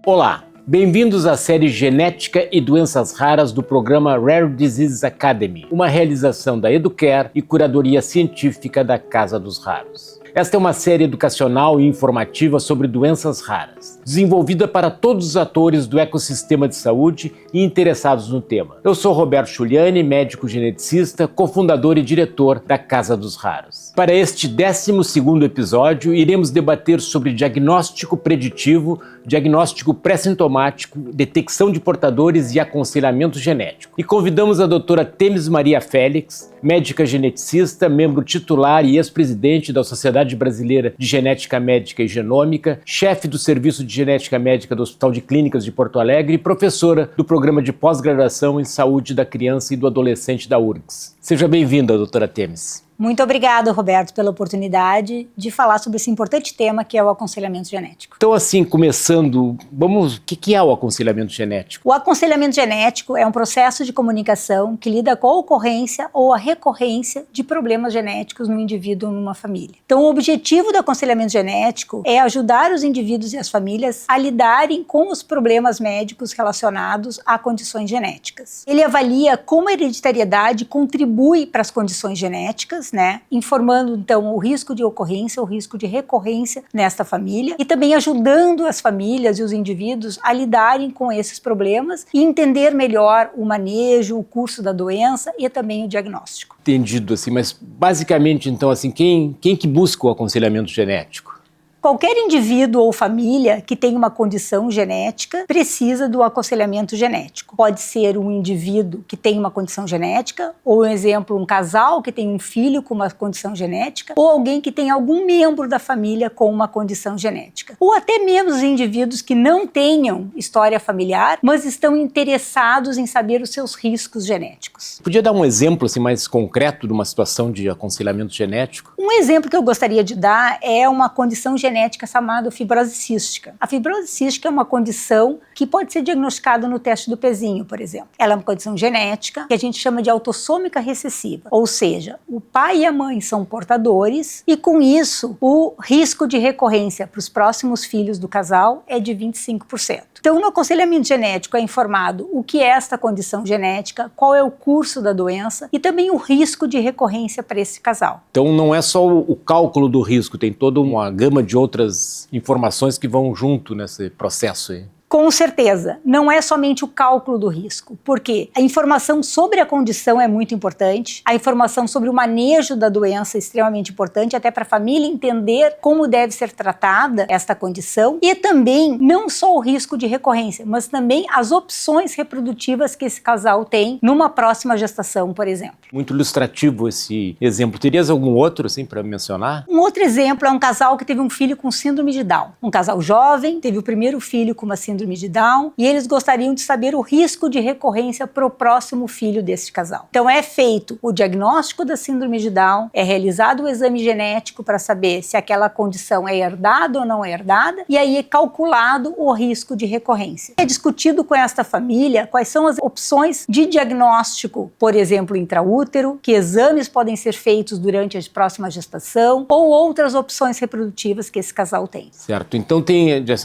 Olá, bem-vindos à série Genética e Doenças Raras do programa Rare Diseases Academy, uma realização da Educare e curadoria científica da Casa dos Raros. Esta é uma série educacional e informativa sobre doenças raras, desenvolvida para todos os atores do ecossistema de saúde e interessados no tema. Eu sou Roberto Giuliani, médico geneticista, cofundador e diretor da Casa dos Raros. Para este 12º episódio, iremos debater sobre diagnóstico preditivo, diagnóstico pré-sintomático, detecção de portadores e aconselhamento genético. E convidamos a doutora Temis Maria Félix, médica geneticista, membro titular e ex-presidente da Sociedade Brasileira de Genética Médica e Genômica, chefe do Serviço de Genética Médica do Hospital de Clínicas de Porto Alegre e professora do Programa de Pós-Graduação em Saúde da Criança e do Adolescente da URGS. Seja bem-vinda, doutora Temis. Muito obrigada, Roberto, pela oportunidade de falar sobre esse importante tema que é o aconselhamento genético. Então, assim, começando, o que é o aconselhamento genético? O aconselhamento genético é um processo de comunicação que lida com a ocorrência ou a recorrência de problemas genéticos no indivíduo ou numa família. Então, o objetivo do aconselhamento genético é ajudar os indivíduos e as famílias a lidarem com os problemas médicos relacionados a condições genéticas. Ele avalia como a hereditariedade contribui para as condições genéticas, informando então o risco de ocorrência, o risco de recorrência nesta família e também ajudando as famílias e os indivíduos a lidarem com esses problemas e entender melhor o manejo, o curso da doença e também o diagnóstico. Entendido, assim, mas basicamente então, assim, quem que busca o aconselhamento genético? Qualquer indivíduo ou família que tenha uma condição genética precisa do aconselhamento genético. Pode ser um indivíduo que tem uma condição genética, ou, por exemplo, um casal que tem um filho com uma condição genética, ou alguém que tem algum membro da família com uma condição genética. Ou até mesmo os indivíduos que não tenham história familiar, mas estão interessados em saber os seus riscos genéticos. Podia dar um exemplo assim, mais concreto de uma situação de aconselhamento genético? Um exemplo que eu gostaria de dar é uma condição genética chamada fibrose cística. A fibrose cística é uma condição que pode ser diagnosticada no teste do pezinho, por exemplo. Ela é uma condição genética que a gente chama de autossômica recessiva, ou seja, o pai e a mãe são portadores e com isso o risco de recorrência para os próximos filhos do casal é de 25%. Então, no aconselhamento genético é informado o que é esta condição genética, qual é o curso da doença e também o risco de recorrência para esse casal. Então, não é só o cálculo do risco, tem toda uma gama de outras informações que vão junto nesse processo aí. Com certeza, não é somente o cálculo do risco, porque a informação sobre a condição é muito importante, a informação sobre o manejo da doença é extremamente importante, até para a família entender como deve ser tratada esta condição, e também não só o risco de recorrência, mas também as opções reprodutivas que esse casal tem numa próxima gestação, por exemplo. Muito ilustrativo esse exemplo. Terias algum outro, assim, para mencionar? Um outro exemplo é um casal que teve um filho com síndrome de Down. Um casal jovem, teve o primeiro filho com uma síndrome de Down e eles gostariam de saber o risco de recorrência para o próximo filho desse casal. Então é feito o diagnóstico da síndrome de Down, é realizado o exame genético para saber se aquela condição é herdada ou não é herdada e aí é calculado o risco de recorrência. É discutido com esta família quais são as opções de diagnóstico, por exemplo, intraútero, que exames podem ser feitos durante a próxima gestação ou outras opções reprodutivas que esse casal tem. Certo, então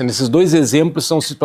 nesses dois exemplos são situações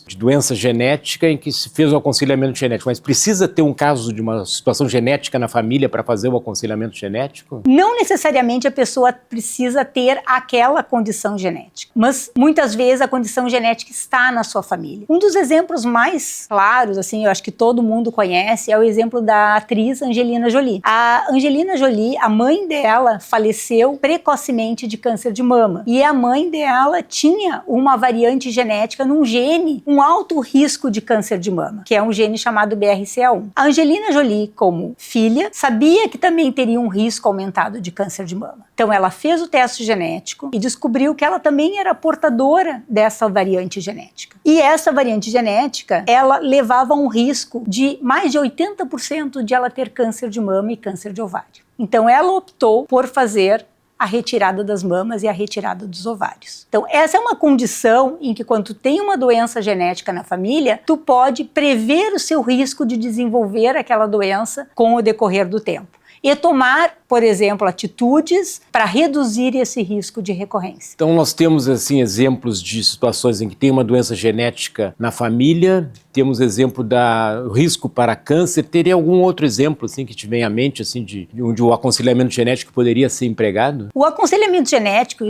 de doença genética em que se fez o aconselhamento genético, mas precisa ter um caso de uma situação genética na família para fazer o aconselhamento genético? Não necessariamente a pessoa precisa ter aquela condição genética, mas muitas vezes a condição genética está na sua família. Um dos exemplos mais claros, assim, eu acho que todo mundo conhece, é o exemplo da atriz Angelina Jolie. A Angelina Jolie, a mãe dela faleceu precocemente de câncer de mama e a mãe dela tinha uma variante genética num gene, um alto risco de câncer de mama, que é um gene chamado BRCA1. A Angelina Jolie, como filha, sabia que também teria um risco aumentado de câncer de mama. Então ela fez o teste genético e descobriu que ela também era portadora dessa variante genética. E essa variante genética, ela levava a um risco de mais de 80% de ela ter câncer de mama e câncer de ovário. Então ela optou por fazer a retirada das mamas e a retirada dos ovários. Então, essa é uma condição em que quando tu tem uma doença genética na família, tu pode prever o seu risco de desenvolver aquela doença com o decorrer do tempo. e tomar, por exemplo, atitudes para reduzir esse risco de recorrência. Então nós temos assim exemplos de situações em que tem uma doença genética na família, temos exemplo do risco para câncer. Teria algum outro exemplo assim que te vem à mente assim de onde o aconselhamento genético poderia ser empregado? O aconselhamento genético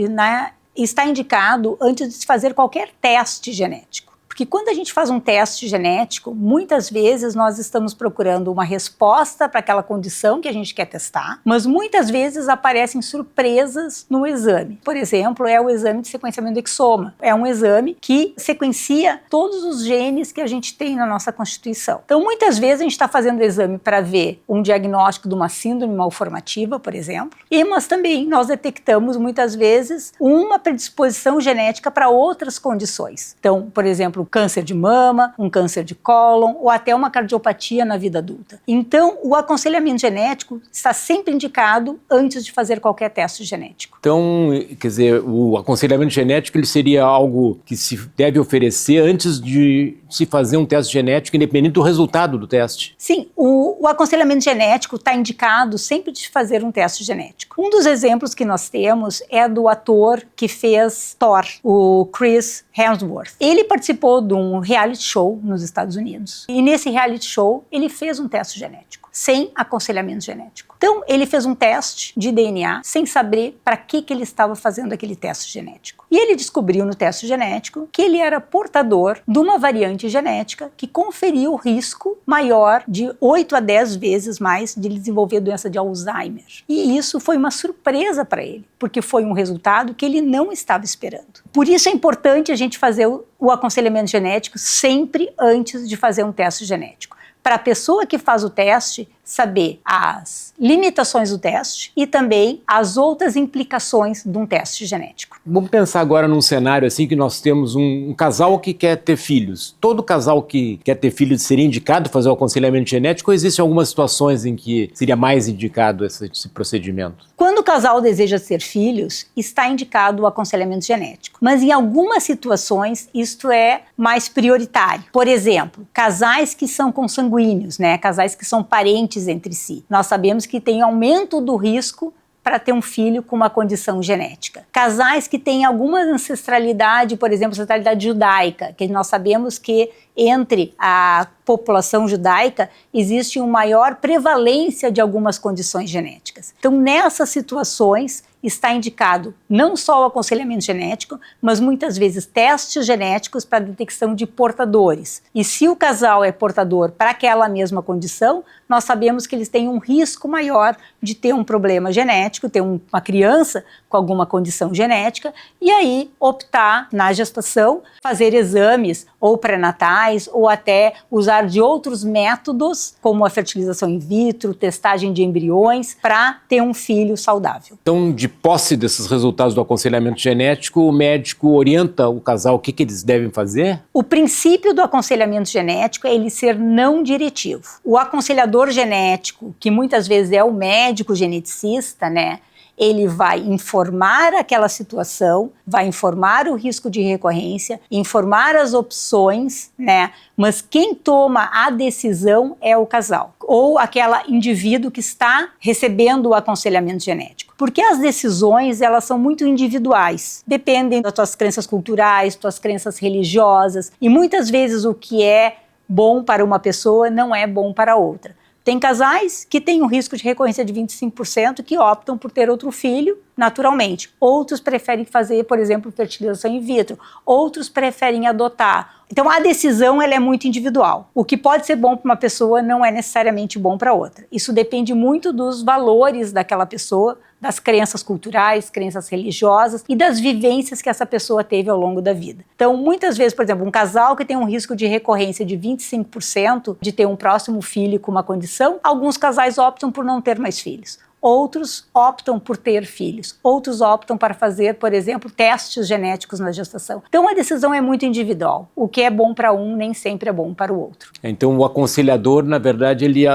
está indicado antes de se fazer qualquer teste genético. Porque quando a gente faz um teste genético, muitas vezes nós estamos procurando uma resposta para aquela condição que a gente quer testar, mas muitas vezes aparecem surpresas no exame. Por exemplo, é o exame de sequenciamento do exoma. É um exame que sequencia todos os genes que a gente tem na nossa constituição. Então, muitas vezes a gente está fazendo o exame para ver um diagnóstico de uma síndrome malformativa, por exemplo, mas também nós detectamos muitas vezes uma predisposição genética para outras condições. Então, por exemplo, câncer de mama, um câncer de cólon ou até uma cardiopatia na vida adulta. Então, o aconselhamento genético está sempre indicado antes de fazer qualquer teste genético. Então, quer dizer, o aconselhamento genético ele seria algo que se deve oferecer antes de se fazer um teste genético, independente do resultado do teste? Sim, o aconselhamento genético está indicado sempre de fazer um teste genético. Um dos exemplos que nós temos é do ator que fez Thor, o Chris Hemsworth. Ele participou de um reality show nos Estados Unidos. E nesse reality show, ele fez um teste genético, sem aconselhamento genético. Então, ele fez um teste de DNA sem saber para que ele estava fazendo aquele teste genético. E ele descobriu no teste genético que ele era portador de uma variante genética que conferia o risco maior de 8 a 10 vezes mais de desenvolver doença de Alzheimer. E isso foi uma surpresa para ele, porque foi um resultado que ele não estava esperando. Por isso é importante a gente fazer o aconselhamento genético sempre antes de fazer um teste genético. Para a pessoa que faz o teste saber as limitações do teste e também as outras implicações de um teste genético. Vamos pensar agora num cenário assim que nós temos um casal que quer ter filhos. Todo casal que quer ter filhos seria indicado fazer o aconselhamento genético ou existem algumas situações em que seria mais indicado esse procedimento? Quando o casal deseja ter filhos, está indicado o aconselhamento genético. Mas em algumas situações isto é mais prioritário. Por exemplo, casais que são consanguíneos, casais que são parentes entre si. Nós sabemos que tem aumento do risco para ter um filho com uma condição genética. Casais que têm alguma ancestralidade, por exemplo, ancestralidade judaica, que nós sabemos que entre a população judaica existe uma maior prevalência de algumas condições genéticas. Então, nessas situações, está indicado não só o aconselhamento genético, mas muitas vezes testes genéticos para detecção de portadores. E se o casal é portador para aquela mesma condição, nós sabemos que eles têm um risco maior de ter um problema genético, ter uma criança com alguma condição genética, e aí optar na gestação, fazer exames ou pré-natais, ou até usar de outros métodos, como a fertilização in vitro, testagem de embriões, para ter um filho saudável. Então, de posse desses resultados do aconselhamento genético, o médico orienta o casal o que eles devem fazer? O princípio do aconselhamento genético é ele ser não diretivo. O aconselhador genético, que muitas vezes é o médico geneticista, ele vai informar aquela situação, vai informar o risco de recorrência, informar as opções, mas quem toma a decisão é o casal ou aquele indivíduo que está recebendo o aconselhamento genético. Porque as decisões, elas são muito individuais, dependem das tuas crenças culturais, tuas crenças religiosas, e muitas vezes o que é bom para uma pessoa não é bom para outra. Tem casais que têm um risco de recorrência de 25% que optam por ter outro filho naturalmente. Outros preferem fazer, por exemplo, fertilização in vitro. Outros preferem adotar. Então, a decisão ela é muito individual. O que pode ser bom para uma pessoa não é necessariamente bom para outra. Isso depende muito dos valores daquela pessoa, das crenças culturais, crenças religiosas e das vivências que essa pessoa teve ao longo da vida. Então, muitas vezes, por exemplo, um casal que tem um risco de recorrência de 25% de ter um próximo filho com uma condição, alguns casais optam por não ter mais filhos. Outros optam por ter filhos, outros optam para fazer, por exemplo, testes genéticos na gestação. Então a decisão é muito individual. O que é bom para um nem sempre é bom para o outro. Então o aconselhador, na verdade, ele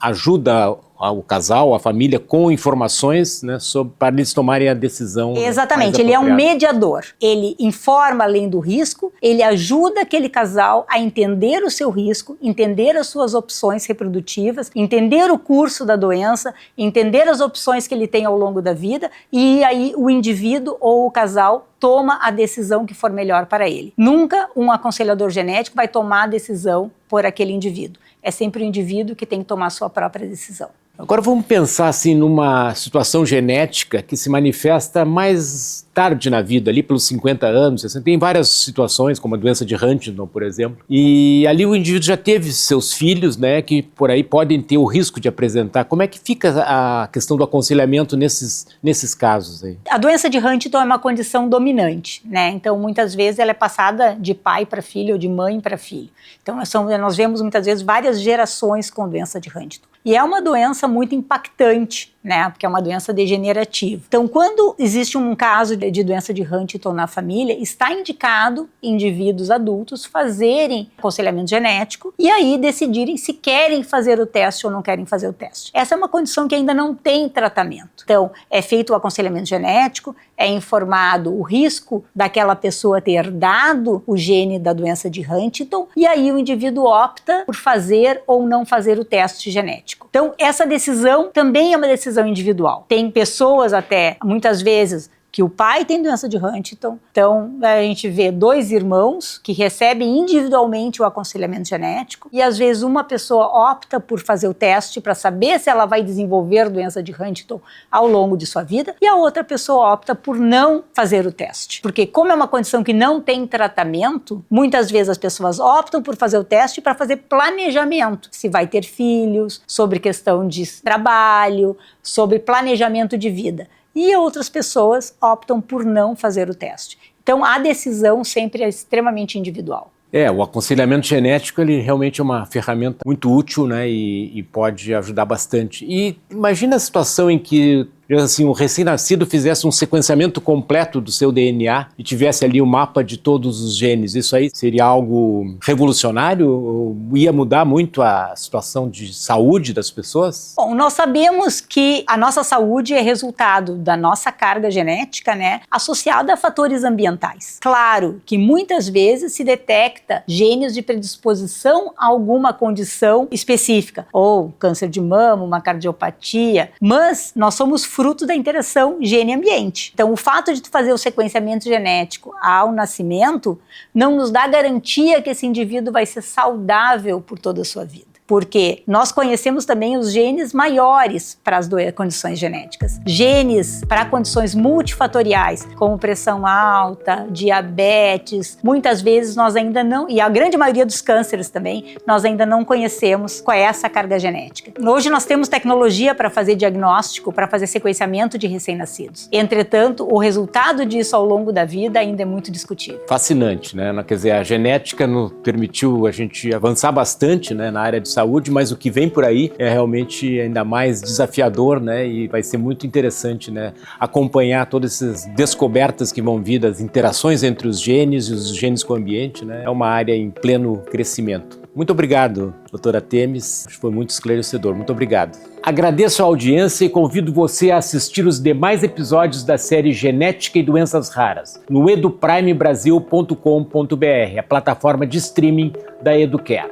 ajuda o casal, a família, com informações, né, para eles tomarem a decisão. Exatamente, ele é um mediador. Ele informa além do risco, ele ajuda aquele casal a entender o seu risco, entender as suas opções reprodutivas, entender o curso da doença, entender as opções que ele tem ao longo da vida, e aí o indivíduo ou o casal toma a decisão que for melhor para ele. Nunca um aconselhador genético vai tomar a decisão por aquele indivíduo. É sempre o indivíduo que tem que tomar a sua própria decisão. Agora vamos pensar assim numa situação genética que se manifesta mais tarde na vida, ali pelos 50 anos. Assim, tem várias situações, como a doença de Huntington, por exemplo. E ali o indivíduo já teve seus filhos, né, que por aí podem ter o risco de apresentar. Como é que fica a questão do aconselhamento nesses casos aí? A doença de Huntington é uma condição dominante, né? Então, muitas vezes ela é passada de pai para filho ou de mãe para filho. Então, nós vemos muitas vezes várias gerações com doença de Huntington. E é uma doença muito impactante, né? Porque é uma doença degenerativa. Então, quando existe um caso de doença de Huntington na família, está indicado indivíduos adultos fazerem aconselhamento genético e aí decidirem se querem fazer o teste ou não querem fazer o teste. Essa é uma condição que ainda não tem tratamento. Então, é feito o aconselhamento genético, é informado o risco daquela pessoa ter herdado o gene da doença de Huntington e aí o indivíduo opta por fazer ou não fazer o teste genético. Então, essa decisão também é uma decisão individual. Tem pessoas até, muitas vezes, que o pai tem doença de Huntington, então a gente vê 2 irmãos que recebem individualmente o aconselhamento genético e às vezes uma pessoa opta por fazer o teste para saber se ela vai desenvolver doença de Huntington ao longo de sua vida e a outra pessoa opta por não fazer o teste, porque como é uma condição que não tem tratamento, muitas vezes as pessoas optam por fazer o teste para fazer planejamento, se vai ter filhos, sobre questão de trabalho, sobre planejamento de vida. E outras pessoas optam por não fazer o teste. Então, a decisão sempre é extremamente individual. O aconselhamento genético, ele realmente é uma ferramenta muito útil, né, e pode ajudar bastante. E imagina a situação em que assim, um recém-nascido fizesse um sequenciamento completo do seu DNA e tivesse ali o mapa de todos os genes. Isso aí seria algo revolucionário? Ou ia mudar muito a situação de saúde das pessoas? Bom, nós sabemos que a nossa saúde é resultado da nossa carga genética, né, associada a fatores ambientais. Claro que muitas vezes se detecta genes de predisposição a alguma condição específica, ou câncer de mama, uma cardiopatia, mas nós somos fruto da interação gene-ambiente. Então, o fato de fazer o sequenciamento genético ao nascimento não nos dá garantia que esse indivíduo vai ser saudável por toda a sua vida. Porque nós conhecemos também os genes maiores para as condições genéticas. Genes para condições multifatoriais, como pressão alta, diabetes. Muitas vezes nós ainda não, e a grande maioria dos cânceres também, nós ainda não conhecemos qual é essa carga genética. Hoje nós temos tecnologia para fazer diagnóstico, para fazer sequenciamento de recém-nascidos. Entretanto, o resultado disso ao longo da vida ainda é muito discutível. Fascinante, né? Quer dizer, a genética nos permitiu a gente avançar bastante, né, na área de saúde, mas o que vem por aí é realmente ainda mais desafiador, né? E vai ser muito interessante, né, acompanhar todas essas descobertas que vão vir das interações entre os genes e os genes com o ambiente, né? É uma área em pleno crescimento. Muito obrigado, doutora Temes. Foi muito esclarecedor. Muito obrigado. Agradeço a audiência e convido você a assistir os demais episódios da série Genética e Doenças Raras no eduprimebrasil.com.br, a plataforma de streaming da Educare.